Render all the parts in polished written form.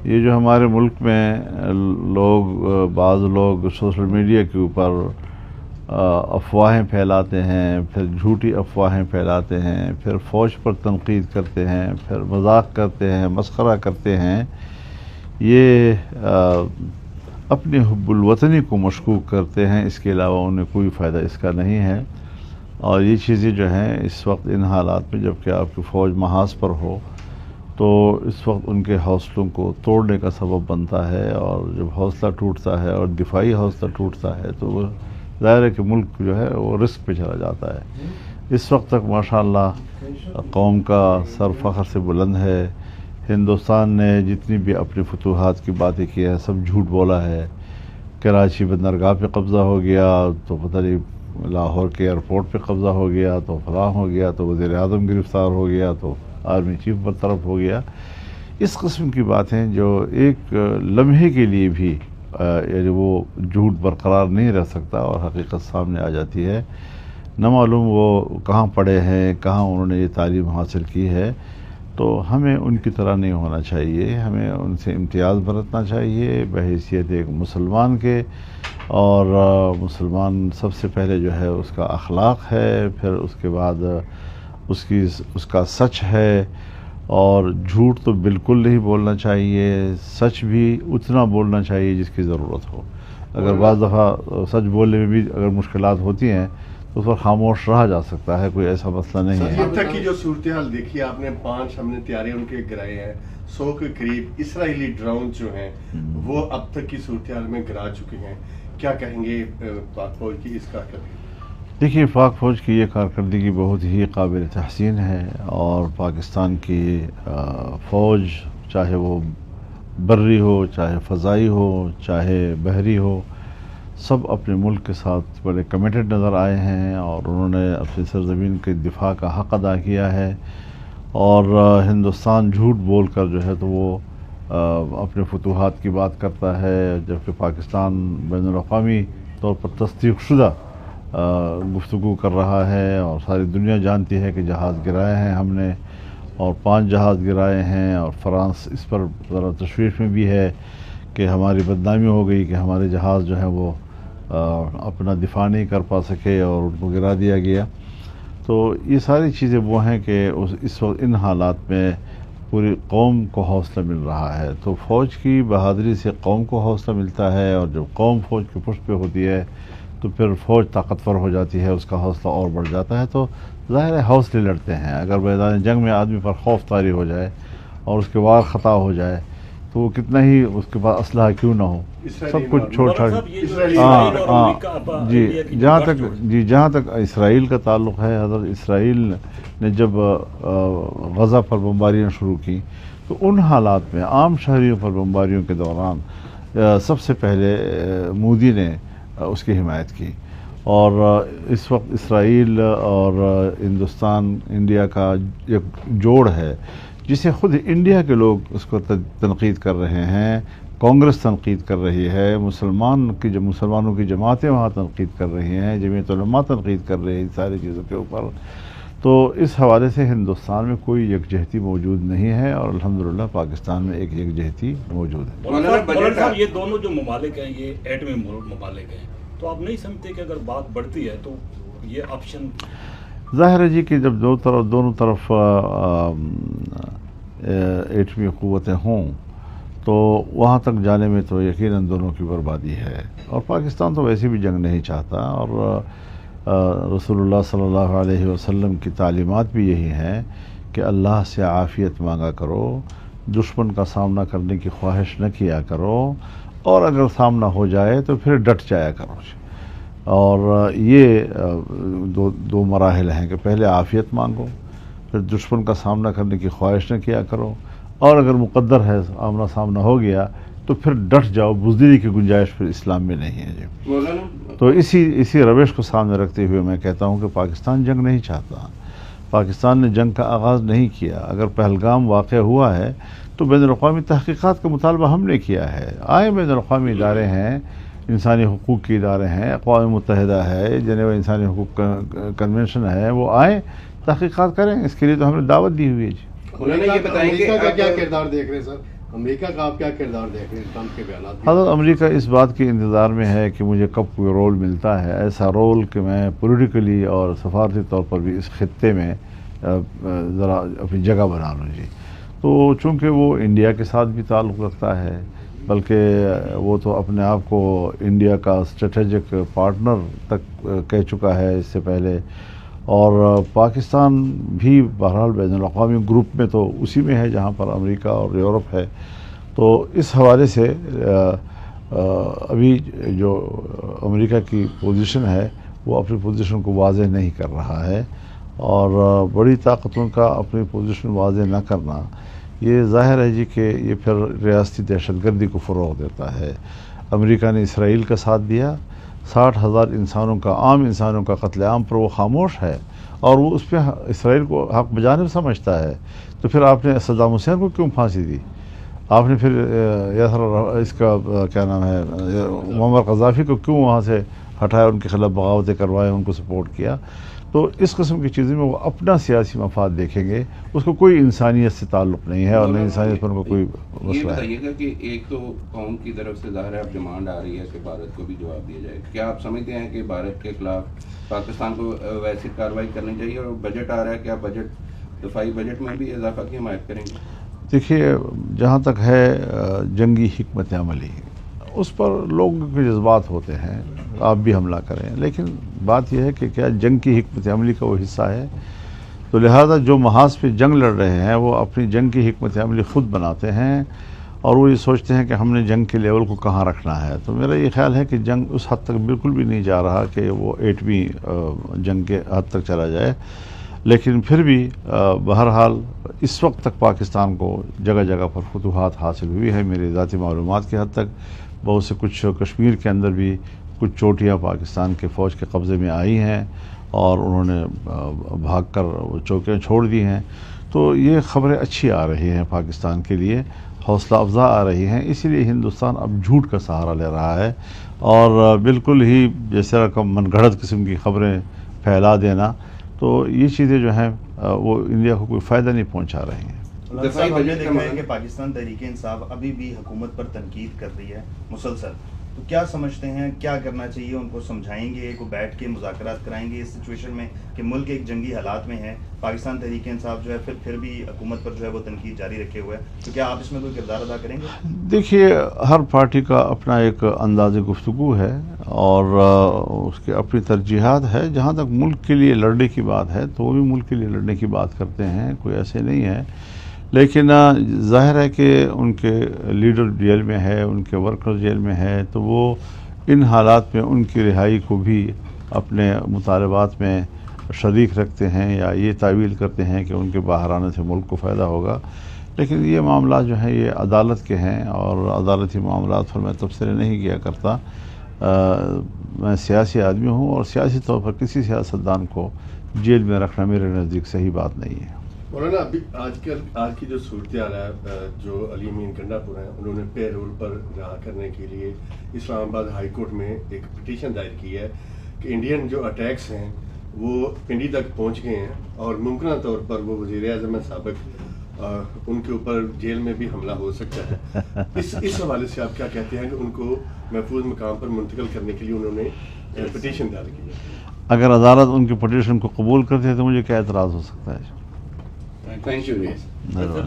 یہ جو ہمارے ملک میں بعض لوگ سوشل میڈیا کے اوپر افواہیں پھیلاتے ہیں، پھر جھوٹی افواہیں پھیلاتے ہیں، پھر فوج پر تنقید کرتے ہیں، پھر مذاق کرتے ہیں، مسخرہ کرتے ہیں، یہ اپنی حب الوطنی کو مشکوک کرتے ہیں، اس کے علاوہ انہیں کوئی فائدہ اس کا نہیں ہے۔ اور یہ چیزیں جو ہیں اس وقت ان حالات میں، جب کہ آپ کی فوج محاذ پر ہو، تو اس وقت ان کے حوصلوں کو توڑنے کا سبب بنتا ہے، اور جب حوصلہ ٹوٹتا ہے اور دفاعی حوصلہ ٹوٹتا ہے تو وہ ظاہر ہے کہ ملک جو ہے وہ رسک پہ چلا جاتا ہے۔ اس وقت تک ماشاءاللہ قوم کا سر فخر سے بلند ہے۔ ہندوستان نے جتنی بھی اپنی فتوحات کی باتیں کی ہیں سب جھوٹ بولا ہے۔ کراچی بندرگاہ پہ قبضہ ہو گیا تو پتہ نہیں، لاہور کے ایئرپورٹ پہ قبضہ ہو گیا تو فلاں ہو گیا، تو وزیر اعظم گرفتار ہو گیا، تو آرمی چیف برطرف ہو گیا۔ اس قسم کی باتیں جو ایک لمحے کے لیے بھی یعنی وہ جھوٹ برقرار نہیں رہ سکتا اور حقیقت سامنے آ جاتی ہے، نہ معلوم وہ کہاں پڑھے ہیں، کہاں انہوں نے یہ تعلیم حاصل کی ہے۔ تو ہمیں ان کی طرح نہیں ہونا چاہیے، ہمیں ان سے امتیاز برتنا چاہیے بحیثیت ایک مسلمان کے، اور مسلمان سب سے پہلے جو ہے اس کا اخلاق ہے، پھر اس کے بعد اس کا سچ ہے، اور جھوٹ تو بالکل نہیں بولنا چاہیے، سچ بھی اتنا بولنا چاہیے جس کی ضرورت ہو۔ اگر بعض دفعہ سچ بولنے میں بھی اگر مشکلات ہوتی ہیں تو اس پر خاموش رہا جا سکتا ہے، کوئی ایسا مسئلہ نہیں ہے۔ اب تک کی جو صورتحال دیکھی آپ نے، 5 ہم نے طیارے ان کے گرائے ہیں، 100 کے قریب اسرائیلی ڈرون جو ہیں وہ اب تک کی صورتحال میں گرا چکے ہیں، کیا کہیں گے پاک فوج کی اس کارکردگی؟ دیکھیے، پاک فوج کی یہ کارکردگی بہت ہی قابل تحسین ہے، اور پاکستان کی فوج چاہے وہ بری ہو، چاہے فضائی ہو، چاہے بحری ہو، سب اپنے ملک کے ساتھ بڑے کمیٹڈ نظر آئے ہیں، اور انہوں نے اپنی سرزمین کے دفاع کا حق ادا کیا ہے۔ اور ہندوستان جھوٹ بول کر جو ہے تو وہ اپنے فتوحات کی بات کرتا ہے، جبکہ پاکستان بین الاقوامی طور پر تصدیق شدہ گفتگو کر رہا ہے، اور ساری دنیا جانتی ہے کہ جہاز گرائے ہیں ہم نے، اور 5 جہاز گرائے ہیں، اور فرانس اس پر ذرا تشویش میں بھی ہے کہ ہماری بدنامی ہو گئی کہ ہمارے جہاز جو ہیں وہ اپنا دفاع نہیں کر پا سکے اور ان کو گرا دیا گیا۔ تو یہ ساری چیزیں وہ ہیں کہ اس وقت ان حالات میں پوری قوم کو حوصلہ مل رہا ہے، تو فوج کی بہادری سے قوم کو حوصلہ ملتا ہے، اور جب قوم فوج کے پشت پہ ہوتی ہے تو پھر فوج طاقتور ہو جاتی ہے، اس کا حوصلہ اور بڑھ جاتا ہے۔ تو ظاہر ہے حوصلے لڑتے ہیں، اگر میدان جنگ میں آدمی پر خوف طاری ہو جائے اور اس کے وار خطا ہو جائے تو وہ کتنا ہی اس کے پاس اسلحہ کیوں نہ ہو، سب کچھ چھوڑ چھاڑ۔ جہاں تک اسرائیل کا تعلق ہے، حضرت اسرائیل نے جب غزہ پر بمباریاں شروع کی تو ان حالات میں عام شہریوں پر بمباریوں کے دوران سب سے پہلے مودی نے اس کی حمایت کی، اور اس وقت اسرائیل اور ہندوستان انڈیا کا ایک جوڑ ہے جسے خود انڈیا کے لوگ اس کو تنقید کر رہے ہیں، کانگریس تنقید کر رہی ہے، مسلمانوں کی جماعتیں وہاں تنقید کر رہی ہیں، جمعیت علماء تنقید کر رہی ہیں ان ساری چیزوں کے اوپر۔ تو اس حوالے سے ہندوستان میں کوئی یکجہتی موجود نہیں ہے، اور الحمدللہ پاکستان میں ایک یکجہتی موجود ہے۔ مولانا صاحب، یہ دونوں جو ممالک ہیں یہ ایٹمی ممالک ہیں، تو آپ نہیں سمجھتے کہ اگر بات بڑھتی ہے تو یہ آپشن؟ ظاہر ہے جی کہ جب دونوں طرف ایٹمی قوتیں ہوں تو وہاں تک جانے میں تو یقیناً دونوں کی بربادی ہے، اور پاکستان تو ویسے بھی جنگ نہیں چاہتا، اور رسول اللہ صلی اللہ علیہ وسلم کی تعلیمات بھی یہی ہیں کہ اللہ سے عافیت مانگا کرو، دشمن کا سامنا کرنے کی خواہش نہ کیا کرو، اور اگر سامنا ہو جائے تو پھر ڈٹ جایا کرو۔ اور یہ دو مراحل ہیں کہ پہلے عافیت مانگو، پھر دشمن کا سامنا کرنے کی خواہش نہ کیا کرو، اور اگر مقدر ہے آمنا سامنا ہو گیا تو پھر ڈٹ جاؤ، بزدلی کی گنجائش پھر اسلام میں نہیں ہے جی۔ تو اسی روش کو سامنے رکھتے ہوئے میں کہتا ہوں کہ پاکستان جنگ نہیں چاہتا، پاکستان نے جنگ کا آغاز نہیں کیا۔ اگر پہلگام واقع ہوا ہے تو بین الاقوامی تحقیقات کا مطالبہ ہم نے کیا ہے، آئے بین الاقوامی ادارے ہیں، انسانی حقوق کے ادارے ہیں، اقوام متحدہ ہے، جنیوا انسانی حقوق کنونشن ہے، وہ آئیں تحقیقات کریں، اس کے لیے تو ہم نے دعوت دی ہوئی ہے جی۔ یہ بتائیں کہ کیا کردار دیکھ رہے ہیں سر؟ امریکہ کا آپ کیا کردار دیکھ رہے ہیں؟ ٹرمپ کے بیانات بھی- حضرت امریکہ اس بات کے انتظار میں ہے کہ مجھے کب کوئی رول ملتا ہے، ایسا رول کہ میں پولیٹیکلی اور سفارتی طور پر بھی اس خطے میں ذرا اپنی جگہ بنا لوں جی. تو چونکہ وہ انڈیا کے ساتھ بھی تعلق رکھتا ہے، بلکہ وہ تو اپنے آپ کو انڈیا کا اسٹریٹجک پارٹنر تک کہہ چکا ہے اس سے پہلے، اور پاکستان بھی بہرحال بین الاقوامی گروپ میں تو اسی میں ہے جہاں پر امریکہ اور یورپ ہے. تو اس حوالے سے ابھی جو امریکہ کی پوزیشن ہے وہ اپنی پوزیشن کو واضح نہیں کر رہا ہے، اور بڑی طاقتوں کا اپنی پوزیشن واضح نہ کرنا یہ ظاہر ہے جی کہ یہ پھر ریاستی دہشت گردی کو فروغ دیتا ہے. امریکہ نے اسرائیل کا ساتھ دیا، 60,000 انسانوں کا، عام انسانوں کا قتل عام پر وہ خاموش ہے، اور وہ اس پہ اسرائیل کو حق بجانب سمجھتا ہے. تو پھر آپ نے صدام حسین کو کیوں پھانسی دی؟ آپ نے پھر اس کا کیا نام ہے معمر قذافی کو کیوں وہاں سے ہٹایا، ان کے خلاف بغاوتیں کروائے، ان کو سپورٹ کیا؟ تو اس قسم کی چیزیں میں وہ اپنا سیاسی مفاد دیکھیں گے، اس کو کوئی انسانیت سے تعلق نہیں ہے، اور نہ انسانیت پر ان کو کوئی یہ مسئلہ ہے. بتائیے گا کہ ایک تو قوم کی طرف سے ظاہر ہے اب ڈیمانڈ آ رہی ہے کہ بھارت کو بھی جواب دیا جائے. کیا آپ سمجھتے ہیں کہ بھارت کے خلاف پاکستان کو ویسی کارروائی کرنی چاہیے؟ اور بجٹ آ رہا ہے، کیا بجٹ دفاعی بجٹ میں بھی اضافہ کی حمایت کریں گے؟ دیکھیے، جہاں تک ہے جنگی حکمت عملی، اس پر لوگوں کے جذبات ہوتے ہیں، آپ بھی حملہ کریں، لیکن بات یہ ہے کہ کیا جنگ کی حکمت عملی کا وہ حصہ ہے؟ تو لہذا جو محاذ پہ جنگ لڑ رہے ہیں وہ اپنی جنگ کی حکمت عملی خود بناتے ہیں، اور وہ یہ سوچتے ہیں کہ ہم نے جنگ کے لیول کو کہاں رکھنا ہے. تو میرا یہ خیال ہے کہ جنگ اس حد تک بالکل بھی نہیں جا رہا کہ وہ ایٹمی جنگ کے حد تک چلا جائے، لیکن پھر بھی بہرحال اس وقت تک پاکستان کو جگہ جگہ پر فتوحات حاصل ہوئی ہے. میری ذاتی معلومات کی حد تک بہت سے کچھ کشمیر کے اندر بھی کچھ چوٹیاں پاکستان کے فوج کے قبضے میں آئی ہیں، اور انہوں نے بھاگ کر وہ چوکیاں چھوڑ دی ہیں. تو یہ خبریں اچھی آ رہی ہیں پاکستان کے لیے، حوصلہ افزا آ رہی ہیں. اسی لیے ہندوستان اب جھوٹ کا سہارا لے رہا ہے، اور بالکل ہی جیسے رقم من گھڑت قسم کی خبریں پھیلا دینا، تو یہ چیزیں جو ہیں وہ انڈیا کو کوئی فائدہ نہیں پہنچا رہی ہیں. صاحب ہم نے دیکھا ہے کہ پاکستان تحریک انصاف ابھی بھی حکومت پر تنقید کر رہی ہے مسلسل، تو کیا سمجھتے ہیں کیا کرنا چاہیے؟ ان کو سمجھائیں گے، کو بیٹھ کے مذاکرات کرائیں گے اس سچویشن میں کہ ملک ایک جنگی حالات میں ہے، پاکستان تحریک انصاف جو ہے پھر بھی حکومت پر جو ہے وہ تنقید جاری رکھے ہوئے ہے، تو کیا آپ اس میں کوئی کردار ادا کریں گے؟ دیکھیے، ہر پارٹی کا اپنا ایک انداز گفتگو ہے، اور اس کے اپنی ترجیحات ہے. جہاں تک ملک کے لیے لڑنے کی بات ہے تو وہ بھی ملک کے لیے لڑنے کی بات کرتے ہیں، کوئی ایسے نہیں ہے. لیکن ظاہر ہے کہ ان کے لیڈر جیل میں ہے، ان کے ورکر جیل میں ہے، تو وہ ان حالات میں ان کی رہائی کو بھی اپنے مطالبات میں شریک رکھتے ہیں، یا یہ تعویل کرتے ہیں کہ ان کے باہر آنے سے ملک کو فائدہ ہوگا. لیکن یہ معاملات جو ہیں یہ عدالت کے ہیں، اور عدالتی معاملات پر میں تبصرے نہیں کیا کرتا. میں سیاسی آدمی ہوں، اور سیاسی طور پر کسی سیاستدان کو جیل میں رکھنا میرے نزدیک صحیح بات نہیں ہے. مولانا، ابھی آج کی جو صورتحال ہے، جو علی امین گنڈا پور ہیں، انہوں نے پے رول پر رہا کرنے کے لیے اسلام آباد ہائی کورٹ میں ایک پٹیشن دائر کی ہے کہ انڈین جو اٹیکس ہیں وہ پنڈی تک پہنچ گئے ہیں، اور ممکنہ طور پر وہ وزیر اعظم سابق ان کے اوپر جیل میں بھی حملہ ہو سکتا ہے. اس حوالے سے آپ کیا کہتے ہیں کہ ان کو محفوظ مقام پر منتقل کرنے کے لیے انہوں نے پٹیشن دائر کی ہے؟ اگر عدالت ان کی پٹیشن کو قبول کرتی ہے تو مجھے کیا اعتراض ہو سکتا ہے؟ Thank you.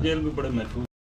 جیل میں بڑے محفوظ